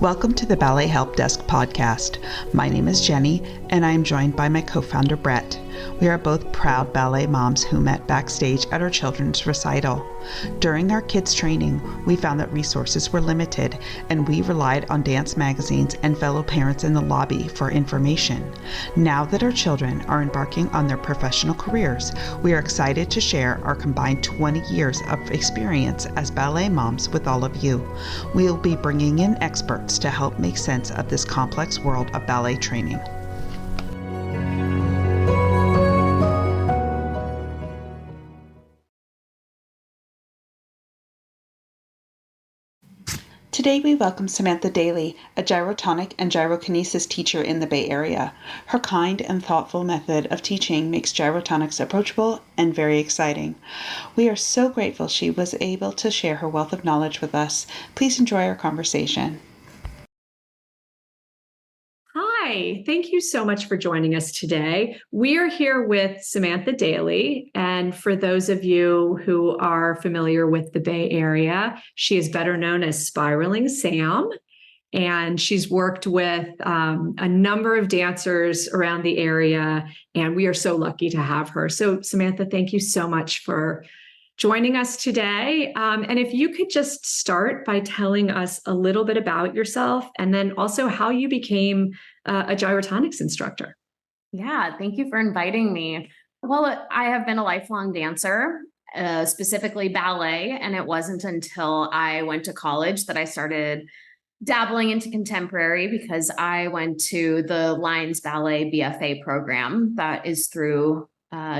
Welcome to the Ballet Help Desk podcast. My name is Jenny, and I am joined by my co-founder, Brett. We are both proud ballet moms who met backstage at our children's recital. During our kids' training, we found that resources were limited, and we relied on dance magazines and fellow parents in the lobby for information. Now that our children are embarking on their professional careers, we are excited to share our combined 20 years of experience as ballet moms with all of you. We will be bringing in experts to help make sense of this complex world of ballet training. Today we welcome Samantha Daly, a gyrotonic and gyrokinesis teacher in the Bay Area. Her kind and thoughtful method of teaching makes gyrotonics approachable and very exciting. We are so grateful she was able to share her wealth of knowledge with us. Please enjoy our conversation. Hi, thank you so much for joining us today. We are here with Samantha Daly, and for those of you who are familiar with the Bay Area, she is better known as Spiraling Sam, and she's worked with a number of dancers around the area, and we are so lucky to have her. So Samantha, thank you so much for joining us today. And if you could just start by telling us a little bit about yourself and then also how you became a gyrotonics instructor. Yeah, thank you for inviting me. Well, I have been a lifelong dancer, specifically ballet, and it wasn't until I went to college that I started dabbling into contemporary because I went to the Lines Ballet BFA program that is through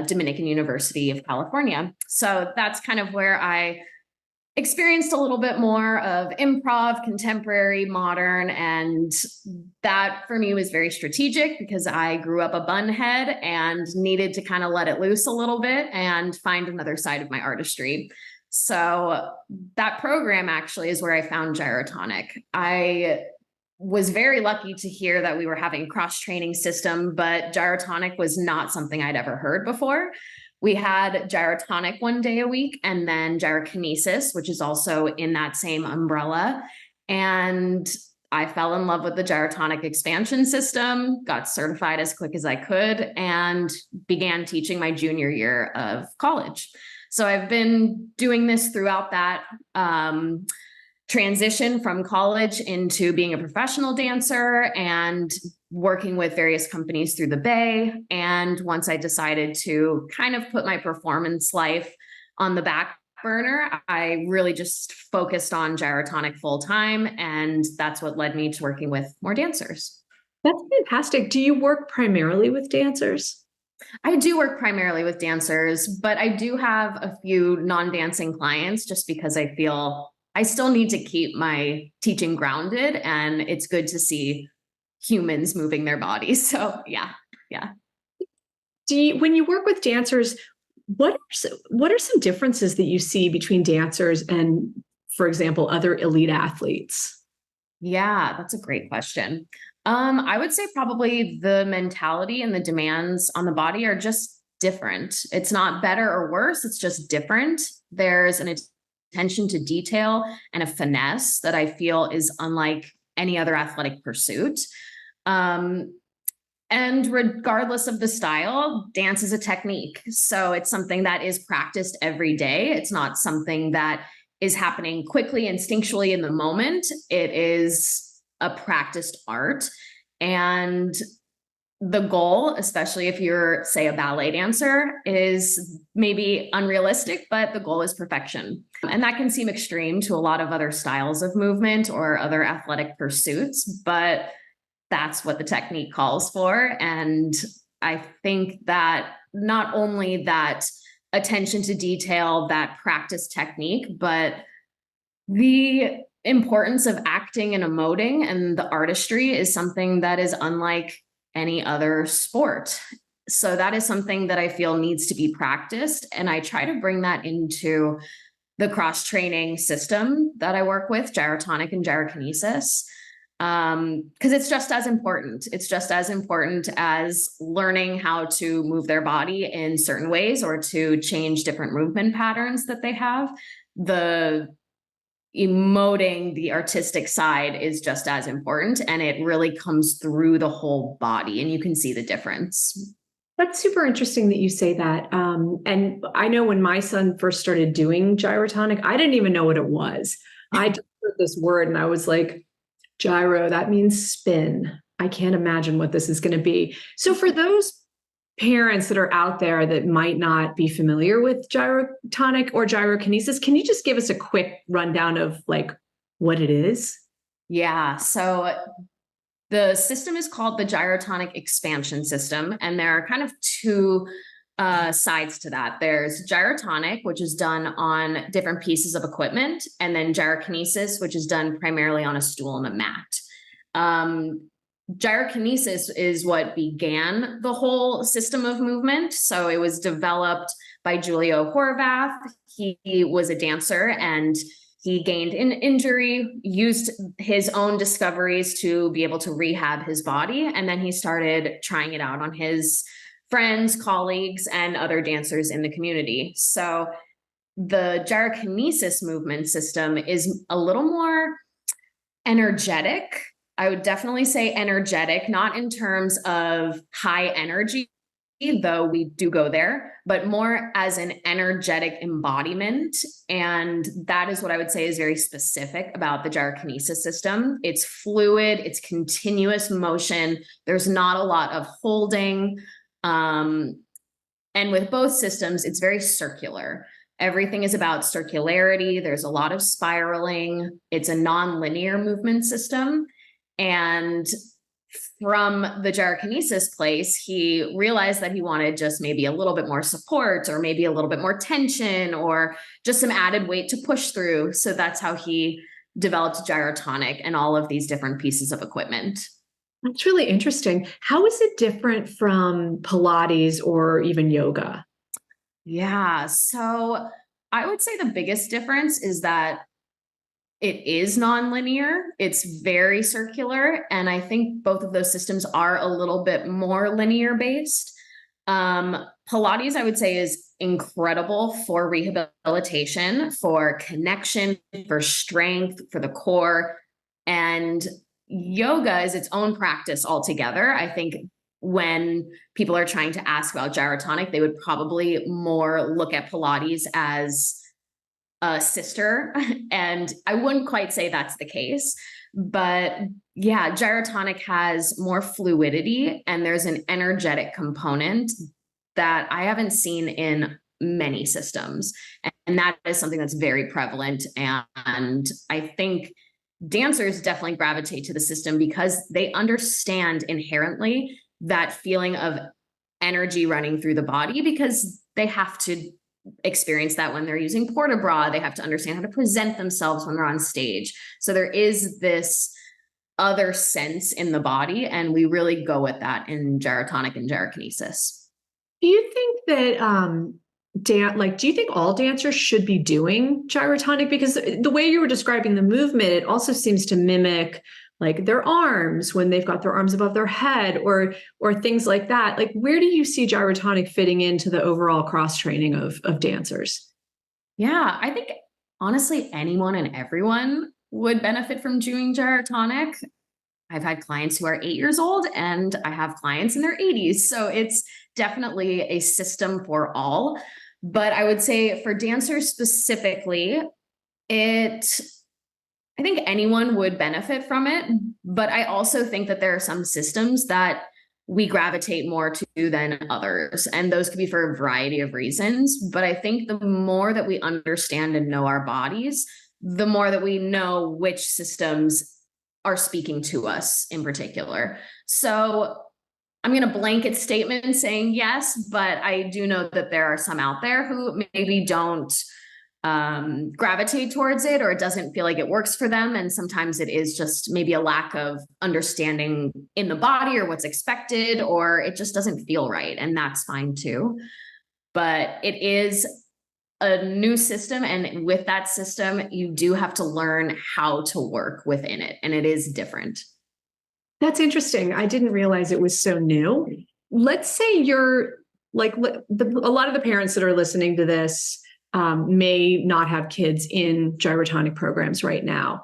Dominican University of California. So that's kind of where I experienced a little bit more of improv, contemporary, modern, and that for me was very strategic because I grew up a bunhead and needed to kind of let it loose a little bit and find another side of my artistry. So that program actually is where I found Gyrotonic. I was very lucky to hear that we were having a cross-training system, but Gyrotonic was not something I'd ever heard before. We had Gyrotonic one day a week and then Gyrokinesis, which is also in that same umbrella. And I fell in love with the Gyrotonic expansion system, got certified as quick as I could, and began teaching my junior year of college. So I've been doing this throughout that transition from college into being a professional dancer and working with various companies through the Bay. And once I decided to kind of put my performance life on the back burner, I really just focused on Gyrotonic full time. And that's what led me to working with more dancers. That's fantastic. Do you work primarily with dancers? I do work primarily with dancers, but I do have a few non-dancing clients just because I feel I still need to keep my teaching grounded, and it's good to see humans moving their bodies. So yeah. When you work with dancers, what are some differences that you see between dancers and, for example, other elite athletes? Yeah, that's a great question. I would say probably the mentality and the demands on the body are just different. It's not better or worse. It's just different. There's an attention to detail and a finesse that I feel is unlike any other athletic pursuit. And regardless of the style, dance is a technique. So it's something that is practiced every day. It's not something that is happening quickly, instinctually in the moment. It is a practiced art. And the goal, especially if you're, say, a ballet dancer, is maybe unrealistic, but the goal is perfection. And that can seem extreme to a lot of other styles of movement or other athletic pursuits, but that's what the technique calls for. And I think that not only that attention to detail, that practice technique, but the importance of acting and emoting and the artistry is something that is unlike any other sport. So that is something that I feel needs to be practiced. And I try to bring that into the cross-training system that I work with, Gyrotonic and Gyrokinesis, because it's just as important. It's just as important as learning how to move their body in certain ways or to change different movement patterns that they have. The emoting the artistic side is just as important, and it really comes through the whole body, and you can see the difference. That's super interesting that you say that. And I know when my son first started doing gyrotonic, I didn't even know what it was. I just heard this word and I was like, gyro, that means spin. I can't imagine what this is going to be. So for those parents that are out there that might not be familiar with gyrotonic or gyrokinesis, can you just give us a quick rundown of like what it is? Yeah. So the system is called the gyrotonic expansion system, and there are kind of two sides to that. There's gyrotonic, which is done on different pieces of equipment, and then gyrokinesis, which is done primarily on a stool and a mat. Gyrokinesis is what began the whole system of movement. So it was developed by Julio Horvath. He was a dancer and he gained an injury, used his own discoveries to be able to rehab his body. And then he started trying it out on his friends, colleagues, and other dancers in the community. So the gyrokinesis movement system is a little more energetic. I would definitely say energetic, not in terms of high energy, though we do go there, but more as an energetic embodiment. And that is what I would say is very specific about the gyrokinesis system. It's fluid, it's continuous motion. There's not a lot of holding. And with both systems, it's very circular. Everything is about circularity. There's a lot of spiraling. It's a non-linear movement system. And from the gyrokinesis place, he realized that he wanted just maybe a little bit more support or maybe a little bit more tension or just some added weight to push through. So that's how he developed gyrotonic and all of these different pieces of equipment. That's really interesting. How is it different from Pilates or even yoga? Yeah, so I would say the biggest difference is that it is nonlinear. It's very circular. And I think both of those systems are a little bit more linear based. Pilates, I would say, is incredible for rehabilitation, for connection, for strength, for the core. And yoga is its own practice altogether. I think when people are trying to ask about gyrotonic, they would probably more look at Pilates as a sister. And I wouldn't quite say that's the case. But yeah, gyrotonic has more fluidity and there's an energetic component that I haven't seen in many systems. And that is something that's very prevalent. And I think dancers definitely gravitate to the system because they understand inherently that feeling of energy running through the body because they have to experience that when they're using port-a-bras. They have to understand how to present themselves when they're on stage. So there is this other sense in the body, and we really go with that in gyrotonic and gyrokinesis. Do you think that do you think all dancers should be doing gyrotonic? Because the way you were describing the movement, it also seems to mimic like their arms when they've got their arms above their head or things like that. Like, where do you see gyrotonic fitting into the overall cross training of dancers? Yeah, I think honestly, anyone and everyone would benefit from doing gyrotonic. I've had clients who are 8 years old and I have clients in their 80s. So it's definitely a system for all. But I would say for dancers specifically, I think anyone would benefit from it, but I also think that there are some systems that we gravitate more to than others. And those could be for a variety of reasons. But I think the more that we understand and know our bodies, the more that we know which systems are speaking to us in particular. So I'm going to blanket statement saying yes, but I do know that there are some out there who maybe don't gravitate towards it, or it doesn't feel like it works for them. And sometimes it is just maybe a lack of understanding in the body or what's expected, or it just doesn't feel right. And that's fine too. But it is a new system. And with that system, you do have to learn how to work within it. And it is different. That's interesting. I didn't realize it was so new. Let's say you're like a lot of the parents that are listening to this, may not have kids in gyrotonic programs right now.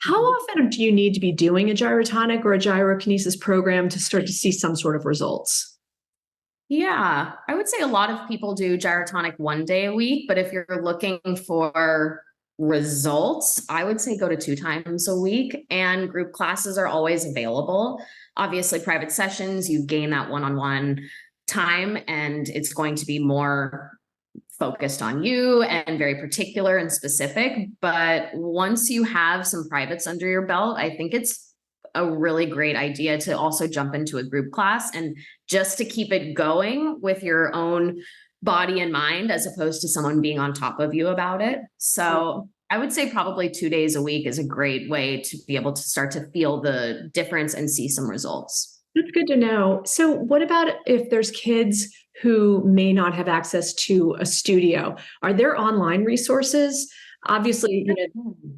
How often do you need to be doing a gyrotonic or a gyrokinesis program to start to see some sort of results? Yeah, I would say a lot of people do gyrotonic 1 day a week, but if you're looking for results, I would say go to 2 times a week, and group classes are always available. Obviously, private sessions, you gain that one-on-one time, and it's going to be more focused on you and very particular and specific. But once you have some privates under your belt, I think it's a really great idea to also jump into a group class, and just to keep it going with your own body and mind, as opposed to someone being on top of you about it. So I would say probably 2 days a week is a great way to be able to start to feel the difference and see some results. That's good to know. So what about if there's kids who may not have access to a studio? Are there online resources? Obviously,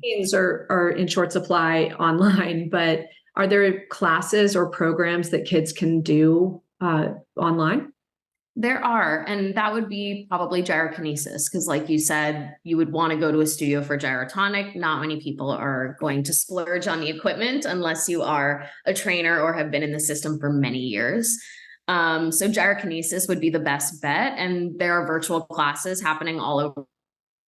teens are in short supply online, but are there classes or programs that kids can do online? There are, and that would be probably gyrokinesis, because like you said, you would want to go to a studio for gyrotonic. Not many people are going to splurge on the equipment unless you are a trainer or have been in the system for many years. So gyrokinesis would be the best bet. And there are virtual classes happening all over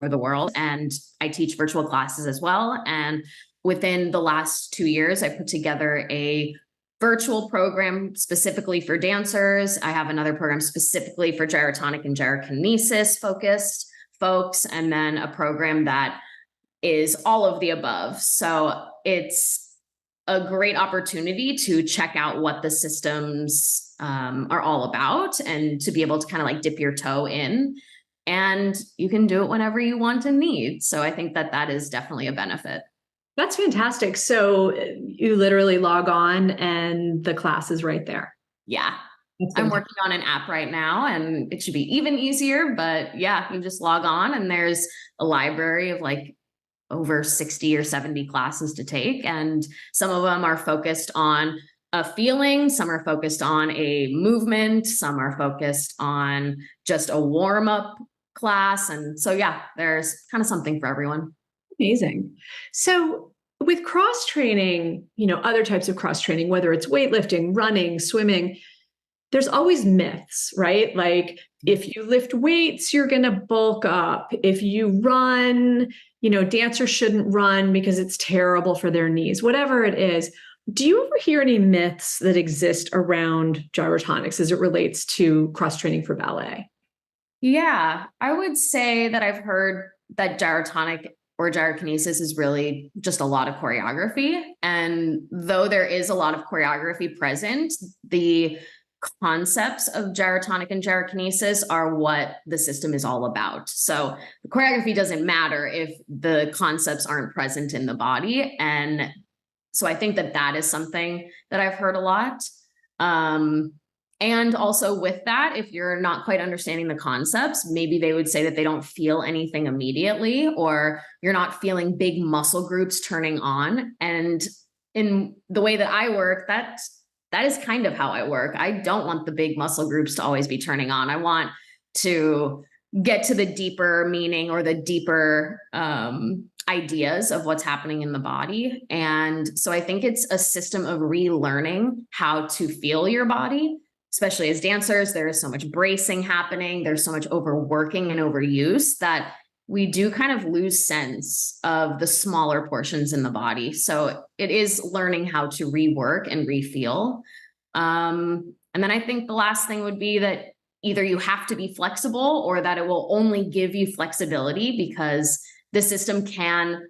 the world. And I teach virtual classes as well. And within the last 2 years, I put together a virtual program specifically for dancers. I have another program specifically for gyrotonic and gyrokinesis focused folks, and then a program that is all of the above. So it's a great opportunity to check out what the systems are all about, and to be able to kind of like dip your toe in, and you can do it whenever you want and need. So I think that that is definitely a benefit. That's fantastic. So you literally log on and the class is right there. Yeah. I'm working on an app right now, and it should be even easier, but yeah, you just log on and there's a library of like over 60 or 70 classes to take. And some of them are focused on a feeling, some are focused on a movement, some are focused on just a warm-up class. And so, yeah, there's kind of something for everyone. Amazing. So with cross training, other types of cross training, whether it's weightlifting, running, swimming, there's always myths, right? Like if you lift weights, you're going to bulk up. If you run, dancers shouldn't run because it's terrible for their knees, whatever it is. Do you ever hear any myths that exist around gyrotonics as it relates to cross training for ballet? Yeah, I would say that I've heard that gyrotonic or gyrokinesis is really just a lot of choreography. And though there is a lot of choreography present, the concepts of gyrotonic and gyrokinesis are what the system is all about. So the choreography doesn't matter if the concepts aren't present in the body. And so I think that that is something that I've heard a lot. And also with that, if you're not quite understanding the concepts, maybe they would say that they don't feel anything immediately, or you're not feeling big muscle groups turning on. And in the way that I work, that is kind of how I work. I don't want the big muscle groups to always be turning on. I want to get to the deeper meaning or the deeper ideas of what's happening in the body. And so I think it's a system of relearning how to feel your body. Especially as dancers, there is so much bracing happening. There's so much overworking and overuse that we do kind of lose sense of the smaller portions in the body. So it is learning how to rework and refeel. And then I think the last thing would be that either you have to be flexible, or that it will only give you flexibility because the system can, I'm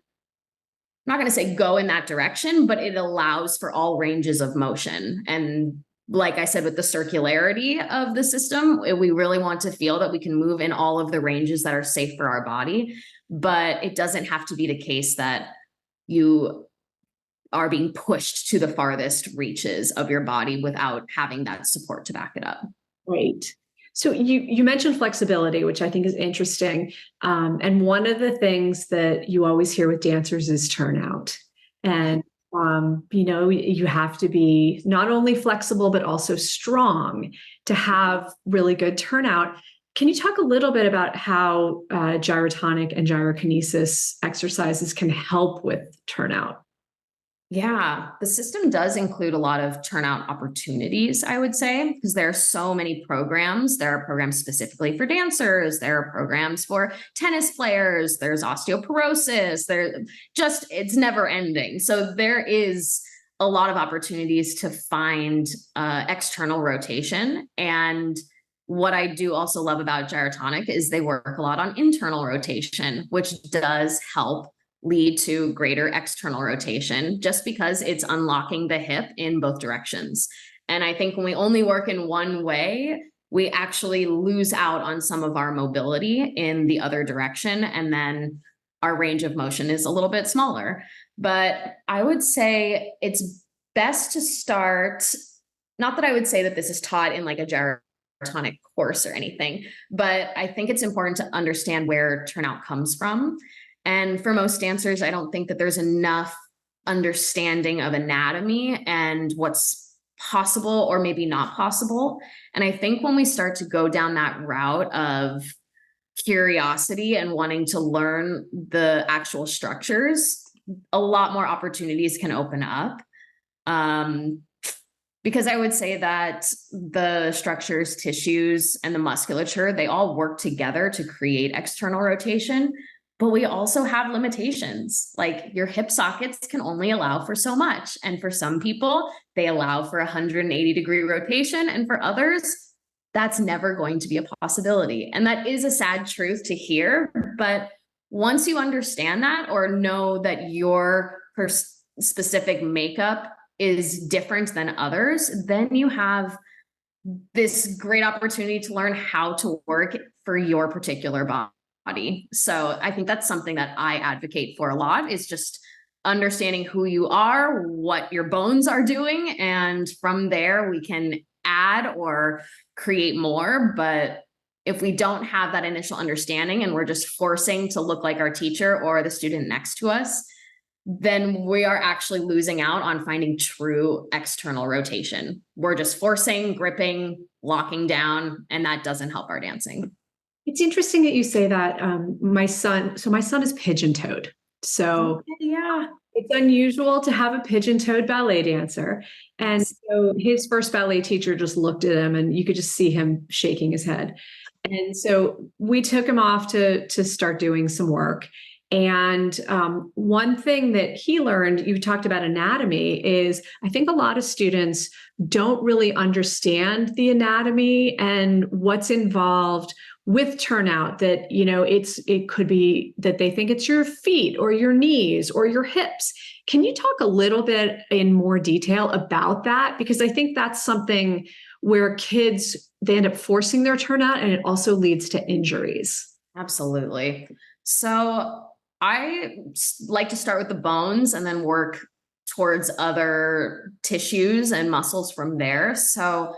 not going to say go in that direction, but it allows for all ranges of motion. And like I said, with the circularity of the system, we really want to feel that we can move in all of the ranges that are safe for our body. But it doesn't have to be the case that you are being pushed to the farthest reaches of your body without having that support to back it up. Right. So you mentioned flexibility, which I think is interesting. And one of the things that you always hear with dancers is turnout. And you have to be not only flexible, but also strong to have really good turnout. Can you talk a little bit about how gyrotonic and gyrokinesis exercises can help with turnout? Yeah, the system does include a lot of turnout opportunities, I would say, because there are so many programs. There are programs specifically for dancers, there are programs for tennis players, there's osteoporosis, it's never ending. So there is a lot of opportunities to find external rotation. And what I do also love about gyrotonic is they work a lot on internal rotation, which does help lead to greater external rotation just because it's unlocking the hip in both directions. And I think when we only work in one way, we actually lose out on some of our mobility in the other direction. And then our range of motion is a little bit smaller. But I would say it's best to start, not that I would say that this is taught in like a gyrotonic course or anything, but I think it's important to understand where turnout comes from. And for most dancers, I don't think that there's enough understanding of anatomy and what's possible or maybe not possible. And I think when we start to go down that route of curiosity and wanting to learn the actual structures, a lot more opportunities can open up. Because I would say that the structures, tissues, and the musculature, they all work together to create external rotation. But we also have limitations. Like your hip sockets can only allow for so much. And for some people, they allow for 180-degree rotation. And for others, that's never going to be a possibility. And that is a sad truth to hear. But once you understand that or know that your specific makeup is different than others, then you have this great opportunity to learn how to work for your particular body. So I think that's something that I advocate for a lot, is just understanding who you are, what your bones are doing, and from there we can add or create more. But if we don't have that initial understanding and we're just forcing to look like our teacher or the student next to us, then we are actually losing out on finding true external rotation. We're just forcing, gripping, locking down, and that doesn't help our dancing. It's interesting that you say that. My son is pigeon-toed. So yeah, it's unusual to have a pigeon-toed ballet dancer. And so his first ballet teacher just looked at him and you could just see him shaking his head. And so we took him off to start doing some work. And one thing that he learned, you talked about anatomy, is I think a lot of students don't really understand the anatomy and what's involved with turnout, that, you know, it could be that they think it's your feet or your knees or your hips. Can you talk a little bit in more detail about that? Because I think that's something where kids, they end up forcing their turnout and it also leads to injuries. Absolutely. So I like to start with the bones and then work towards other tissues and muscles from there. So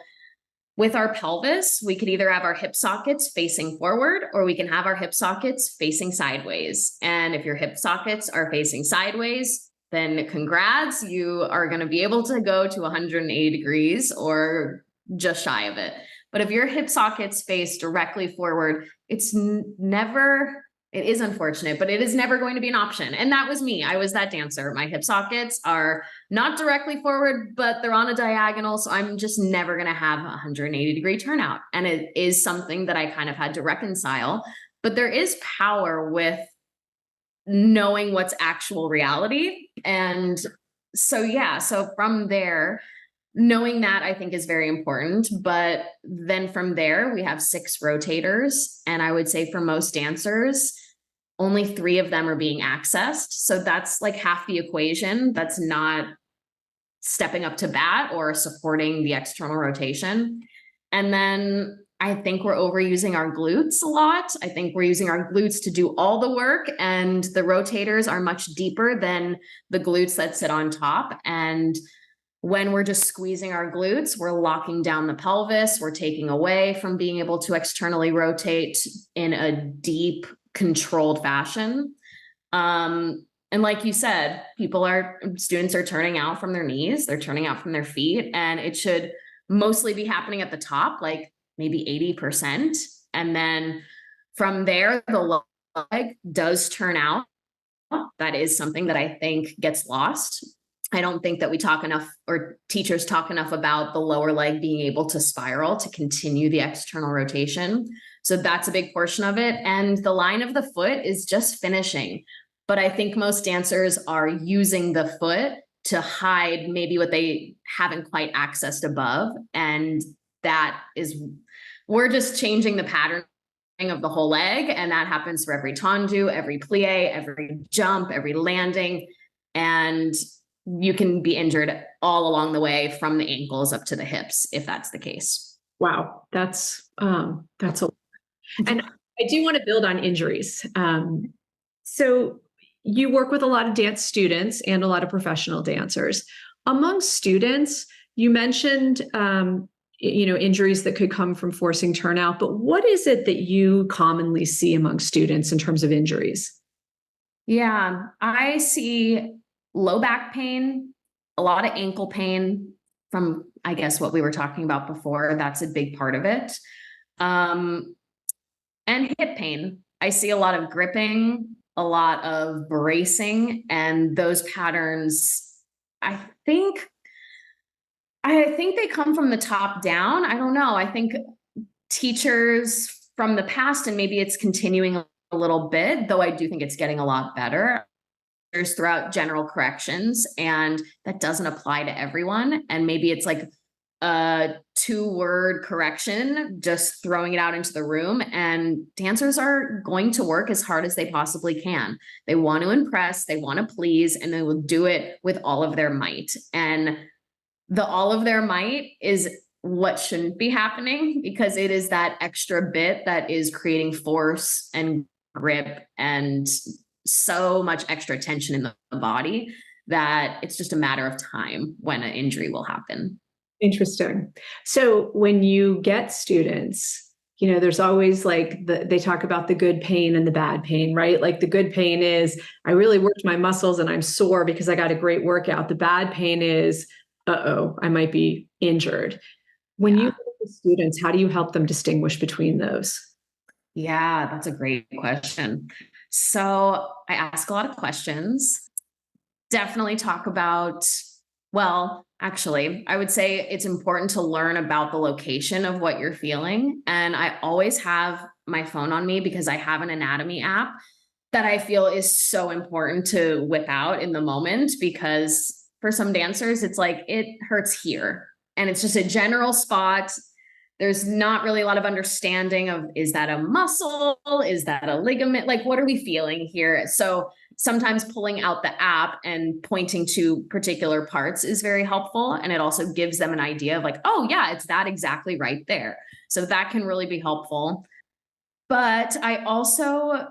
with our pelvis, we could either have our hip sockets facing forward or we can have our hip sockets facing sideways. And if your hip sockets are facing sideways, then congrats, you are going to be able to go to 180 degrees or just shy of it. But if your hip sockets face directly forward, it is unfortunate, but it is never going to be an option. And that was me. I was that dancer. My hip sockets are not directly forward, but they're on a diagonal. So I'm just never going to have a 180-degree turnout. And it is something that I kind of had to reconcile. But there is power with knowing what's actual reality. And so, yeah, so from there, knowing that I think is very important. But then from there, we have 6 rotators. And I would say for most dancers, only 3 of them are being accessed. So that's like half the equation. That's not stepping up to bat or supporting the external rotation. And then I think we're overusing our glutes a lot. I think we're using our glutes to do all the work, and the rotators are much deeper than the glutes that sit on top. And when we're just squeezing our glutes, we're locking down the pelvis. We're taking away from being able to externally rotate in a deep, controlled fashion. And like you said, students are turning out from their knees, they're turning out from their feet, and it should mostly be happening at the top, like maybe 80%. And then from there, the leg does turn out. That is something that I think gets lost. I don't think that we talk enough, or teachers talk enough, about the lower leg being able to spiral to continue the external rotation. So that's a big portion of it. And the line of the foot is just finishing. But I think most dancers are using the foot to hide maybe what they haven't quite accessed above. And that is, we're just changing the pattern of the whole leg. And that happens for every tendu, every plie, every jump, every landing. And you can be injured all along the way from the ankles up to the hips, if that's the case. Wow. That's a, and I do want to build on injuries. So you work with a lot of dance students and a lot of professional dancers. Among students, you mentioned, injuries that could come from forcing turnout, but what is it that you commonly see among students in terms of injuries? Yeah, I see low back pain, a lot of ankle pain from, I guess, what we were talking about before. That's a big part of it. And hip pain. I see a lot of gripping, a lot of bracing, and those patterns, I think they come from the top down. I don't know. I think teachers from the past, and maybe it's continuing a little bit, though I do think it's getting a lot better, there's throughout general corrections, and that doesn't apply to everyone. And maybe it's like a 2-word correction, just throwing it out into the room, and dancers are going to work as hard as they possibly can. They want to impress, they want to please, and they will do it with all of their might. And the all of their might is what shouldn't be happening, because it is that extra bit that is creating force and grip and so much extra tension in the body that it's just a matter of time when an injury will happen. Interesting. So when you get students, there's always they talk about the good pain and the bad pain, right? Like the good pain is, I really worked my muscles and I'm sore because I got a great workout. The bad pain is, I might be injured. When you work with students, how do you help them distinguish between those? Yeah, that's a great question. So I ask a lot of questions. Definitely talk about, well, actually, I would say it's important to learn about the location of what you're feeling. And I always have my phone on me because I have an anatomy app that I feel is so important to whip out in the moment, because for some dancers, it's like, it hurts here. And it's just a general spot. There's not really a lot of understanding of, is that a muscle? Is that a ligament? Like, what are we feeling here? So sometimes pulling out the app and pointing to particular parts is very helpful. And it also gives them an idea of like, oh yeah, it's that exactly right there. So that can really be helpful. But I also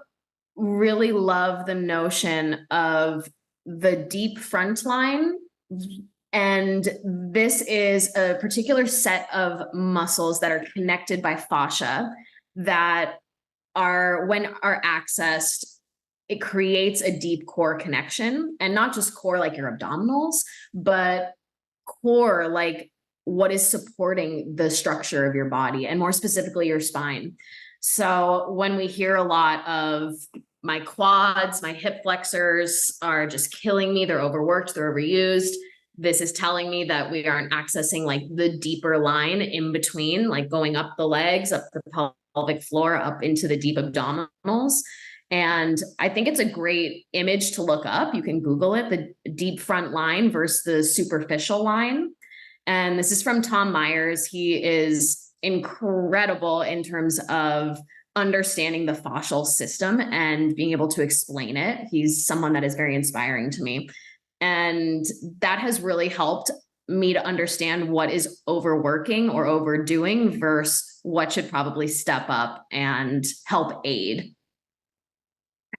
really love the notion of the deep front line. And this is a particular set of muscles that are connected by fascia that are, when are accessed, it creates a deep core connection. And not just core like your abdominals, but core like what is supporting the structure of your body, and more specifically your spine. So when we hear a lot of, my quads, my hip flexors are just killing me, they're overworked, they're overused, this is telling me that we aren't accessing like the deeper line in between, like going up the legs, up the pelvic floor, up into the deep abdominals. And I think it's a great image to look up. You can Google it, the deep front line versus the superficial line. And this is from Tom Myers. He is incredible in terms of understanding the fascial system and being able to explain it. He's someone that is very inspiring to me. And that has really helped me to understand what is overworking or overdoing versus what should probably step up and help aid.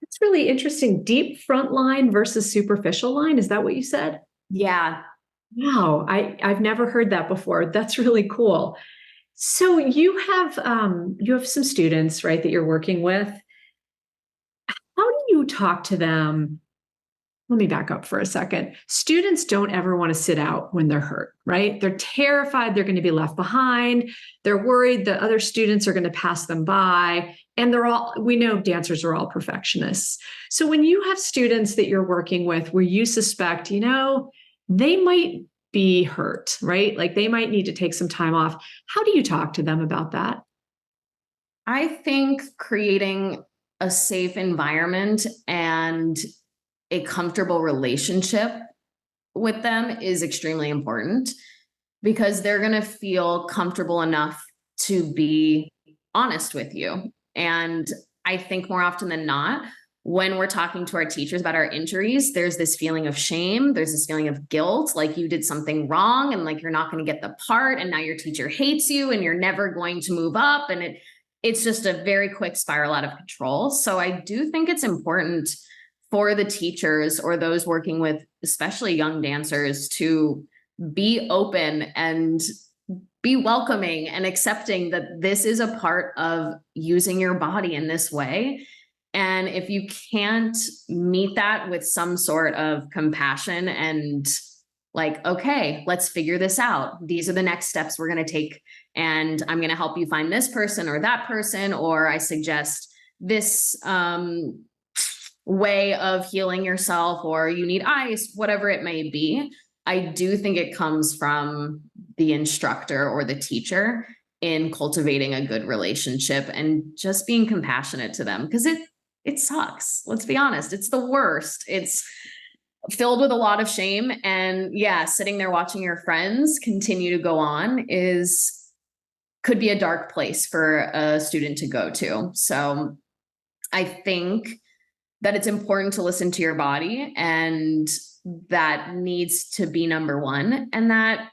That's really interesting. Deep front line versus superficial line. Is that what you said? Yeah. Wow. I've never heard that before. That's really cool. So you have some students, right, that you're working with. How do you talk to them let me back up for a second. Students don't ever want to sit out when they're hurt, right? They're terrified they're going to be left behind. They're worried that other students are going to pass them by. And we know dancers are all perfectionists. So when you have students that you're working with where you suspect, they might be hurt, right? Like they might need to take some time off. How do you talk to them about that? I think creating a safe environment and a comfortable relationship with them is extremely important, because they're going to feel comfortable enough to be honest with you. And I think more often than not, when we're talking to our teachers about our injuries, there's this feeling of shame. There's this feeling of guilt, like you did something wrong and like you're not going to get the part. And now your teacher hates you and you're never going to move up. And it's just a very quick spiral out of control. So I do think it's important for the teachers or those working with especially young dancers to be open and be welcoming and accepting that this is a part of using your body in this way. And if you can't meet that with some sort of compassion and like, okay, let's figure this out. These are the next steps we're going to take. And I'm going to help you find this person or that person, or I suggest this way of healing yourself, or you need ice, whatever it may be. I do think it comes from the instructor or the teacher in cultivating a good relationship and just being compassionate to them, because it sucks. Let's be honest. It's the worst. It's filled with a lot of shame. And yeah, sitting there watching your friends continue to go on could be a dark place for a student to go to. So I think that it's important to listen to your body, and that needs to be number one. And that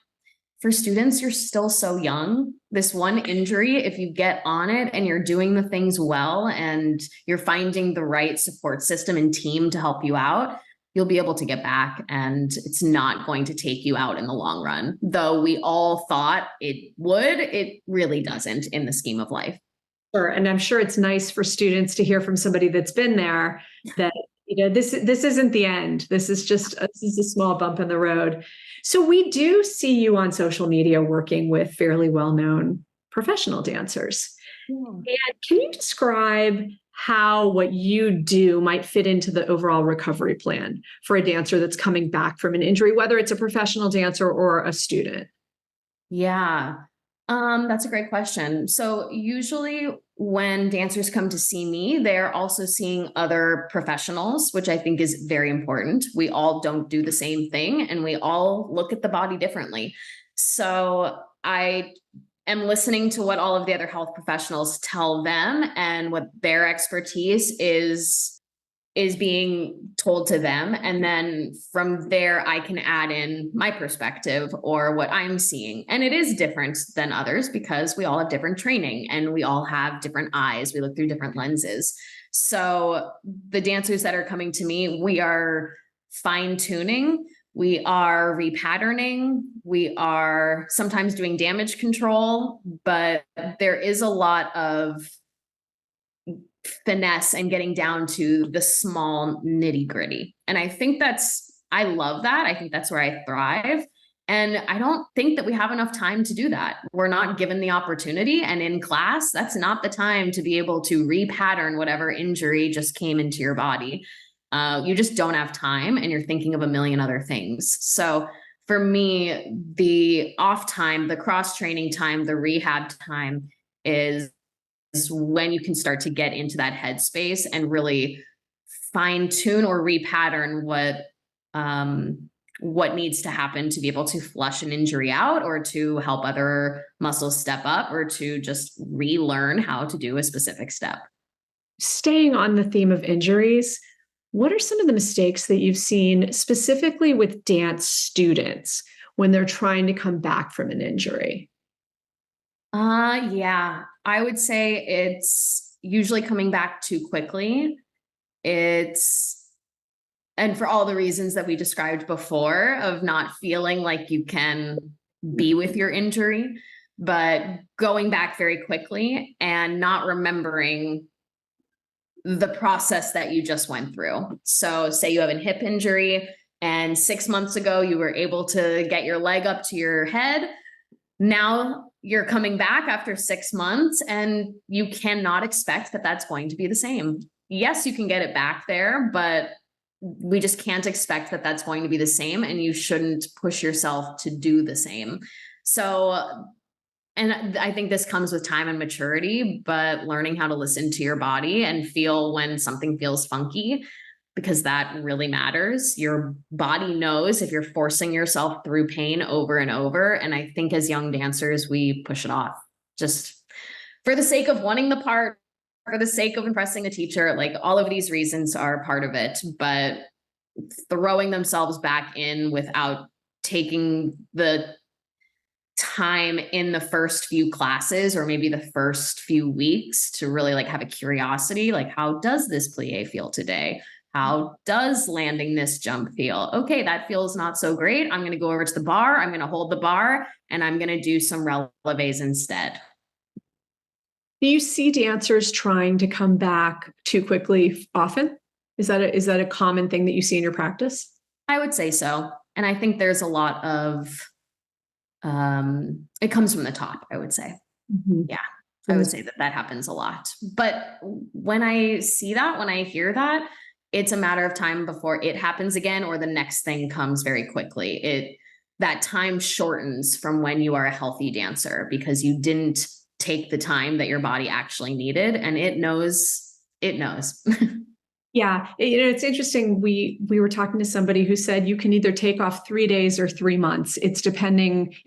for students, you're still so young. This one injury, if you get on it and you're doing the things well and you're finding the right support system and team to help you out, you'll be able to get back, and it's not going to take you out in the long run. Though we all thought it would, it really doesn't in the scheme of life. Sure. And I'm sure it's nice for students to hear from somebody that's been there that, this isn't the end. This is a small bump in the road. So we do see you on social media working with fairly well-known professional dancers. Yeah. And can you describe how what you do might fit into the overall recovery plan for a dancer that's coming back from an injury, whether it's a professional dancer or a student? Yeah. That's a great question. So usually when dancers come to see me, they're also seeing other professionals, which I think is very important. We all don't do the same thing, and we all look at the body differently. So I am listening to what all of the other health professionals tell them and what their expertise is being told to them. And then from there, I can add in my perspective or what I'm seeing. And it is different than others because we all have different training and we all have different eyes. We look through different lenses. So the dancers that are coming to me, we are fine tuning. We are repatterning. We are sometimes doing damage control, but there is a lot of finesse and getting down to the small nitty gritty. And I think I love that. I think that's where I thrive. And I don't think that we have enough time to do that. We're not given the opportunity. And in class, that's not the time to be able to repattern whatever injury just came into your body. You just don't have time, and you're thinking of a million other things. So for me, the off time, the cross training time, the rehab time is when you can start to get into that headspace and really fine tune or repattern what needs to happen to be able to flush an injury out, or to help other muscles step up, or to just relearn how to do a specific step. Staying on the theme of injuries, what are some of the mistakes that you've seen specifically with dance students when they're trying to come back from an injury? Yeah, I would say it's usually coming back too quickly. And for all the reasons that we described before, of not feeling like you can be with your injury, but going back very quickly and not remembering the process that you just went through. So say you have a hip injury and 6 months ago you were able to get your leg up to your head. Now you're coming back after 6 months and you cannot expect that that's going to be the same. Yes, you can get it back there, but we just can't expect that that's going to be the same, and you shouldn't push yourself to do the same. So, and I think this comes with time and maturity, but learning how to listen to your body and feel when something feels funky, because that really matters. Your body knows if you're forcing yourself through pain over and over. And I think as young dancers, we push it off just for the sake of wanting the part, for the sake of impressing a teacher. Like, all of these reasons are part of it, but throwing themselves back in without taking the time in the first few classes or maybe the first few weeks to really like have a curiosity, like, how does this plie feel today? How does landing this jump feel? Okay, that feels not so great. I'm going to go over to the bar. I'm going to hold the bar and I'm going to do some releves instead. Do you see dancers trying to come back too quickly often? Is that a common thing that you see in your practice? I would say so. And I think there's a lot of, it comes from the top, I would say. Mm-hmm. Yeah, I would say that happens a lot. But when I see that, when I hear that, it's a matter of time before it happens again, or the next thing comes very quickly. That time shortens from when you are a healthy dancer because you didn't take the time that your body actually needed, and it knows. Yeah. It's interesting. We were talking to somebody who said you can either take off 3 days or 3 months. It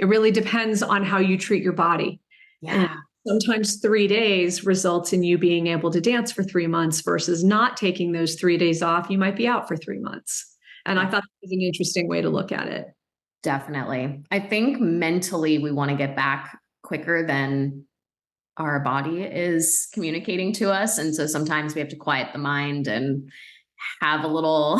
really depends on how you treat your body. Yeah. And sometimes 3 days results in you being able to dance for 3 months versus not taking those 3 days off. You might be out for 3 months. And I thought that was an interesting way to look at it. Definitely. I think mentally we want to get back quicker than our body is communicating to us. And so sometimes we have to quiet the mind and have a little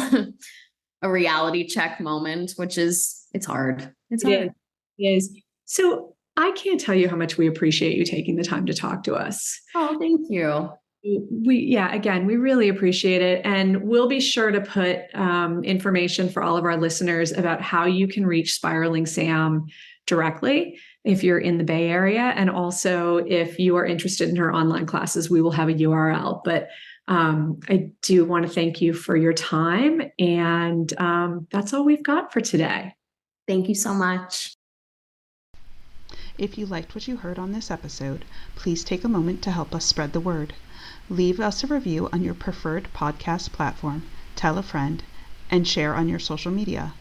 a reality check moment, which is, it's hard. It's hard. It is. So I can't tell you how much we appreciate you taking the time to talk to us. Oh, thank you. We really appreciate it. And we'll be sure to put information for all of our listeners about how you can reach Spiraling Sam directly if you're in the Bay Area. And also, if you are interested in her online classes, we will have a URL. But I do want to thank you for your time. And that's all we've got for today. Thank you so much. If you liked what you heard on this episode, please take a moment to help us spread the word. Leave us a review on your preferred podcast platform, tell a friend, and share on your social media.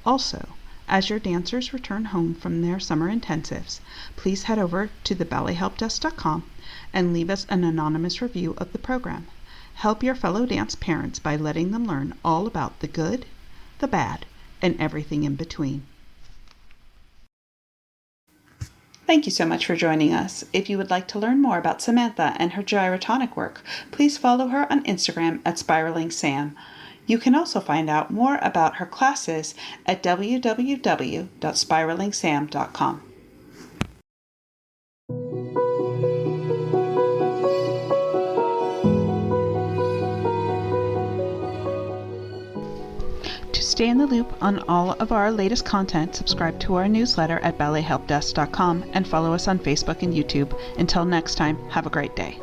Also, as your dancers return home from their summer intensives, please head over to the ballethelpdesk.com and leave us an anonymous review of the program. Help your fellow dance parents by letting them learn all about the good, the bad, and everything in between. Thank you so much for joining us. If you would like to learn more about Samantha and her gyrotonic work, please follow her on Instagram at Spiraling Sam. You can also find out more about her classes at www.spiralingsam.com. To stay in the loop on all of our latest content, subscribe to our newsletter at ballethelpdesk.com and follow us on Facebook and YouTube. Until next time, have a great day.